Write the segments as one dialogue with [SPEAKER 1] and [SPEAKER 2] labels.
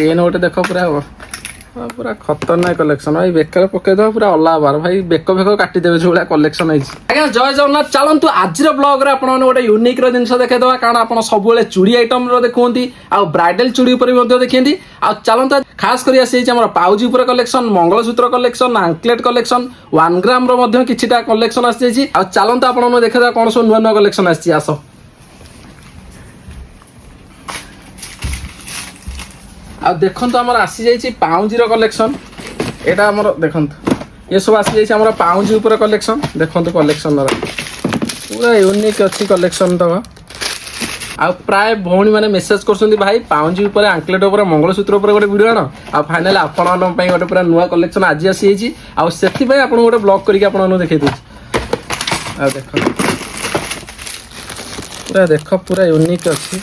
[SPEAKER 1] Chain गोटे देख पूरा पूरा खतरनाक कलेक्शन भाई बेकर पकईद पूरा अलाबार भाई बेक फेक काटिदेवे जो भाया कलेक्शन है आज्ञा जय जगन्नाथ चलतु आज ब्लॉग रे आपने गोटे यूनिक जिन देखा कारण आप सब चूड़ी आइटम देखुंती आ ब्राइडल चूड़ी देखी आ चलता खास कर आम पाउजी उपर कलेक्शन मंगलसूत्र कलेक्शन आंकलेट कलेक्शन 1 ग्राम किछिटा कलेक्शन आसी चलता आप देखा कौन सब नुआ नुआ कलेक्शन आस आ देखो आमर आसी जाइए पाउंजीर कलेक्शन यहाँ आमर देखो ये सब आसी जाइए आमर पाउंजी उपर कलेक्शन देखो कलेक्शन पूरा यूनिक अच्छी कलेक्शन तक आ प्राय भौणी मैंने मेसेज कर भाई पाउंजी उपर आंकलेट उपर मंगलसूत्र उपर गोटे वीडियो आण आ फाइनाली आपण गोटे पूरा नुआ कलेक्शन आज आसी जाइए आप गोटे ब्लॉग करके आपको देखा दूसरी देख पूरा यूनिक अच्छी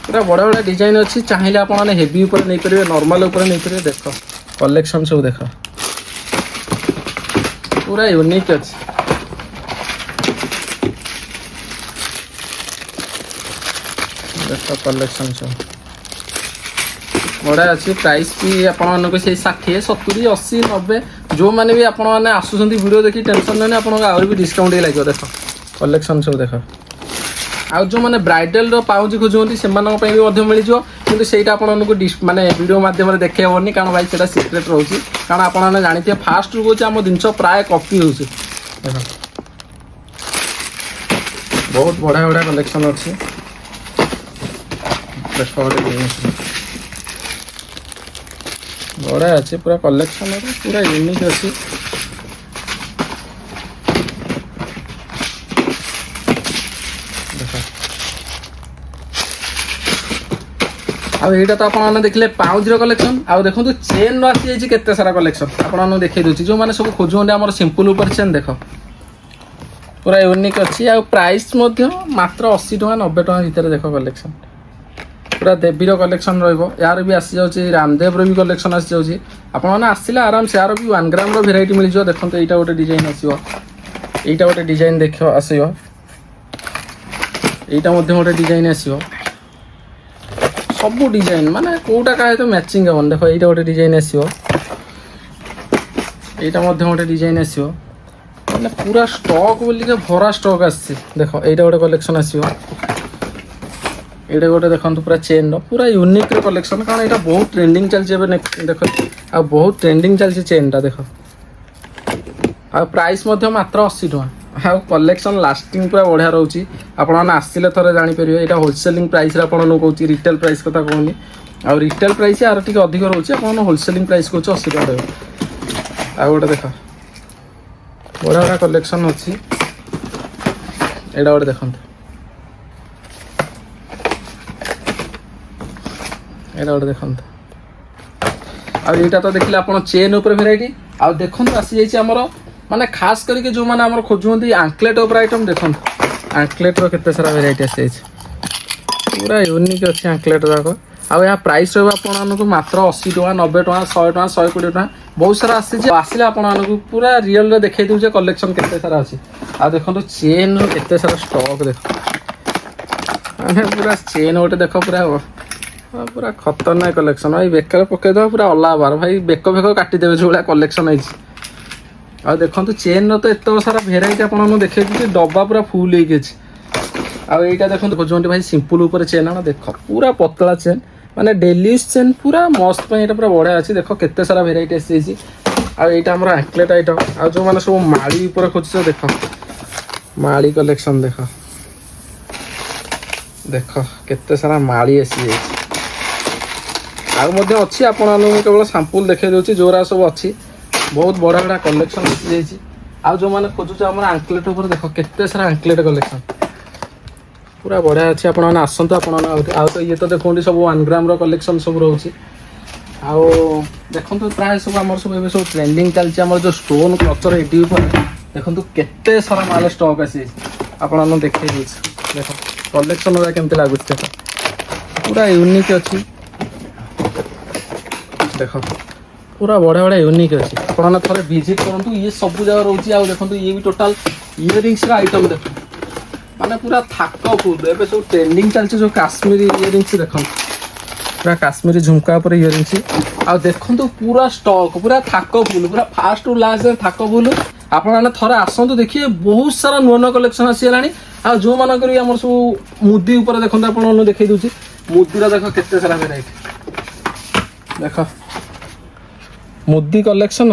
[SPEAKER 1] पूरा बड़ा बड़ा डिजाइन अच्छी चाहिए आप हेवी ऊपर नहीं पारे नॉर्मल ऊपर नहीं पारे देख कलेक्शन सब देख पूरा यूनिक अच्छी देख कलेक्शन सब बड़ा अच्छी प्राइस भी आपको से 60 70 80 90 जो मैंने भी आपने आसुँच वीडियो देखिए टेंशन नहीं आपको आहरी भी डिस्काउंट लगे देख कलेक्शन सब देख आउ जो मैंने ब्राइडल पाउजी खोजुंट से मिल कि सहीटा आपको माने वीडियो मध्यम देखे हेनी कारण भाई से सिक्रेट रोचे कारण आपने जानते फास्ट रोच आम जिन प्राय कॉपी हो बहुत बढ़िया बढ़िया कलेक्शन अच्छी बढ़िया अच्छे पूरा कलेक्शन पूरा यूनिक अच्छी आईटा तो आपने देखले पाउजर कलेक्शन आउ देखो चेन आसी जाइए केते सारा कलेक्शन आपको देखे दूसरी जो मैंने सब खोजुंट आम सिंपल ऊपर चेन देख पूरा यूनिक अच्छी आ प्राइस मात्र 80 टका 90 टका भितर देख कलेक्शन पूरा देवीर कलेक्शन यार भी आसी जाऊँगी रामदेव भी कलेक्शन आसी जाऊँगी आपने आसले आराम से यार भी 1 ग्राम भेराइटी मिल जाए देखो यहाँ गोटे डिजाइन आसो यहाँ गोटे डिजाइन देख आसो यहाँ गोटे डिजाइन आसो सब डिजाइन माने कोटा का तो मैचिंग हेन देख यहाँ गोटे डिजाइन आसो यहाँ गोटे डिजाइन आसो मैंने पूरा स्टॉक बोलिके भरा स्टॉक आसी देख यहाँ गोटे कलेक्शन आसो ये गोटे देखो पूरा चेन पूरा यूनिक कलेक्शन कारण यहाँ बहुत ट्रेंडिंग चलती देख आ बहुत ट्रेंडिंग चलती चेनटा देख आ प्राइस मात्र 80 टका आ कलेक्शन लास्टिंग पूरा बढ़िया रोचे आपने आसले थे जापर यहाँ होलसेलिंग प्राइस कहूँ रिटेल प्राइस कथा कहूनी आ रिटेल प्राइस यार टी अधिक रोचे आप होलसेलिंग प्राइस कहूँ 80 टका आ गोटे देख बढ़िया बढ़िया कलेक्शन अच्छी यहाँ गोटे देखते यहाँ गोटे देखते आईटा तो देखिए आप चेन उपर भेराइटी आ देखो आसी जाइए आमर माने खास करके जो मैंने आम खोजुंट आंकलेट उपर आइटम देखो आंकलेट केते सारा भेराइटी आसी पूरा यूनिक अच्छी आंकलेट जाक आ यहाँ प्राइस रहा मात्र 80 टका 90 टका 100 टका 120 टका बहुत सारा आसले आपको पूरा रियल देखे दूचे कलेक्शन केते सारा अच्छी आ देखो चेन केते सारा स्टॉक देख मैंने पूरा चेन गोटे देख पूरा पूरा खतरनाक कलेक्शन भाई बेकर पकईद पूरा अलाबार भाई बेक फेक काटिदेवे जो भाया कलेक्शन है आ देखो चेन तो एत सारा भेराइटी आपको देखे डब्बा पूरा फुल होटा देखो खोजुंट भाई सिंपल ऊपर चेन आना देख पूरा पतला चेन माने डेली चेन पूरा मस्त यहाँ पूरा बढ़िया अच्छी देख केते सारा भेराइटी आसी आम आंकलेट आइटम आ जो मैंने सब माड़ी ऊपर खोज देख माड़ी कलेक्शन देख देख केते सारा माड़ी आसी अच्छी आपको केवल सैंपल देखे दूसरी जोरा सब अच्छी बहुत बड़ा बड़ा कलेक्शन आसी जाइए आ जो मैंने खोजुचे आम आंकलेट उपर देख केते सारा आंकलेट कलेक्शन पूरा बढ़िया अच्छी आपने आसतु आप ये तो देखते सब 1 ग्राम कलेक्शन सब रोचे आउ देखो प्राय सब आम सब सब ट्रेंडिंग चलती आम जो स्टोन क्लचर एडी उपर देखो केते सारा माल स्टॉक आसी आपने देखे देख कलेक्शन केमती लगुच देख पूरा यूनिक अच्छी देख पूरा बढ़िया बढ़िया यूनिक अच्छी आपने थे विजिट करूँ ये सब जगह रोचे आ देखो ये भी टोटाल इयरिंग्स आइटम देख ମାନେ ପୁରା ଥାକ ଫୁଲ। ଏବେ ସବୁ ଟ୍ରେଣ୍ଡିଂ ଚାଲିଛି ଯୋଉ କାଶ୍ମୀରୀ ଇୟରିଙ୍ଗସ୍ ଦେଖନ୍ତୁ, ପୁରା କାଶ୍ମୀରୀ ଝୁମକା ଉପରେ ଇୟରିଙ୍ଗସ୍। ଆଉ ଦେଖନ୍ତୁ ପୁରା ଷ୍ଟକ୍, ପୁରା ଥାକ ଫୁଲ, ପୁରା ଫାଷ୍ଟ ଟୁ ଲାଷ୍ଟ ଥାକ ଫୁଲ। ଆପଣମାନେ ଥରେ ଆସନ୍ତୁ ଦେଖିବେ, ବହୁତ ସାରା ନୂଆ ନୂଆ କଲେକ୍ସନ ଆସିଗଲାଣି। ଆଉ ଯୋଉମାନଙ୍କର ବି ଆମର ସବୁ ମୁଦି ଉପରେ ଦେଖନ୍ତୁ, ଆପଣମାନଙ୍କୁ ଦେଖେଇ ଦଉଛି ମୁଦିର ଦେଖ କେତେ ସାରା ଭେରାଇଟି। ଦେଖ ମୁଦି କଲେକ୍ସନ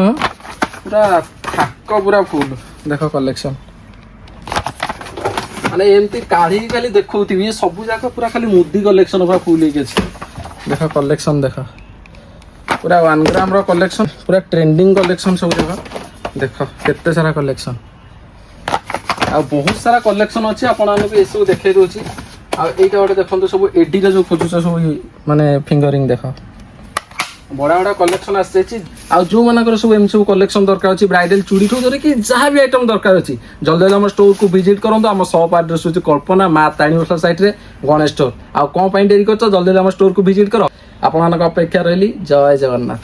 [SPEAKER 1] ପୁରା ଥାକ ପୁରା ଫୁଲ। ଦେଖ କଲେକ୍ସନ ମାନେ ଏମିତି କାଢିକି ଖାଲି ଦେଖଉଥିବି, ଏ ସବୁ ଯାକ ପୁରା ଖାଲି ମୁଦି କଲେକ୍ସନ ପୁରା ଫୁଲ ହେଇକି ଅଛି। ଦେଖ କଲେକ୍ସନ ଦେଖ, ପୁରା 1 ଗ୍ରାମର କଲେକ୍ସନ, ପୁରା ଟ୍ରେଣ୍ଡିଂ କଲେକ୍ସନ ସବୁ ଦେଖ। ଦେଖ କେତେ ସାରା କଲେକ୍ସନ, ଆଉ ବହୁତ ସାରା କଲେକ୍ସନ ଅଛି, ଆପଣମାନଙ୍କୁ ଏସବୁ ଦେଖେଇ ଦଉଛି। ଆଉ ଏଇଟା ଗୋଟେ ଦେଖନ୍ତୁ, ସବୁ ଏଡିରେ ଯୋଉ ଖୋଜୁଛ ସବୁ ମାନେ ଫିଙ୍ଗରିଂ ଦେଖ, ବଢିଆ ବଢିଆ କଲେକ୍ସନ ଆସିଯାଇଛି। ଆଉ ଯୋଉମାନଙ୍କର ସବୁ ଏମିତି ସବୁ କଲେକ୍ସନ ଦରକାର ଅଛି, ବ୍ରାଇଡାଲ ଚୁଡ଼ିଠୁ ଧରିକି ଯାହା ବି ଆଇଟମ ଦରକାର ଅଛି, ଜଲ୍ଦି ଜଲ୍ଦି ଆମ ଷ୍ଟୋରକୁ ଭିଜିଟ୍ କରନ୍ତୁ। ଆମ ସପ୍ ଆଡ୍ରେସ ହେଉଛି କଳ୍ପନା ମା ତାରିଣୀ ଓଷା ସାଇଟରେ ଗଣେଶ ଷ୍ଟୋର। ଆଉ କଣ ପାଇଁ ଡେରି କରୁଛ, ଜଲ୍ଦି ଜଲ୍ଦି ଆମ ଷ୍ଟୋରକୁ ଭିଜିଟ୍ କର। ଆପଣମାନଙ୍କ ଅପେକ୍ଷା ରହିଲି। ଜୟ ଜଗନ୍ନାଥ।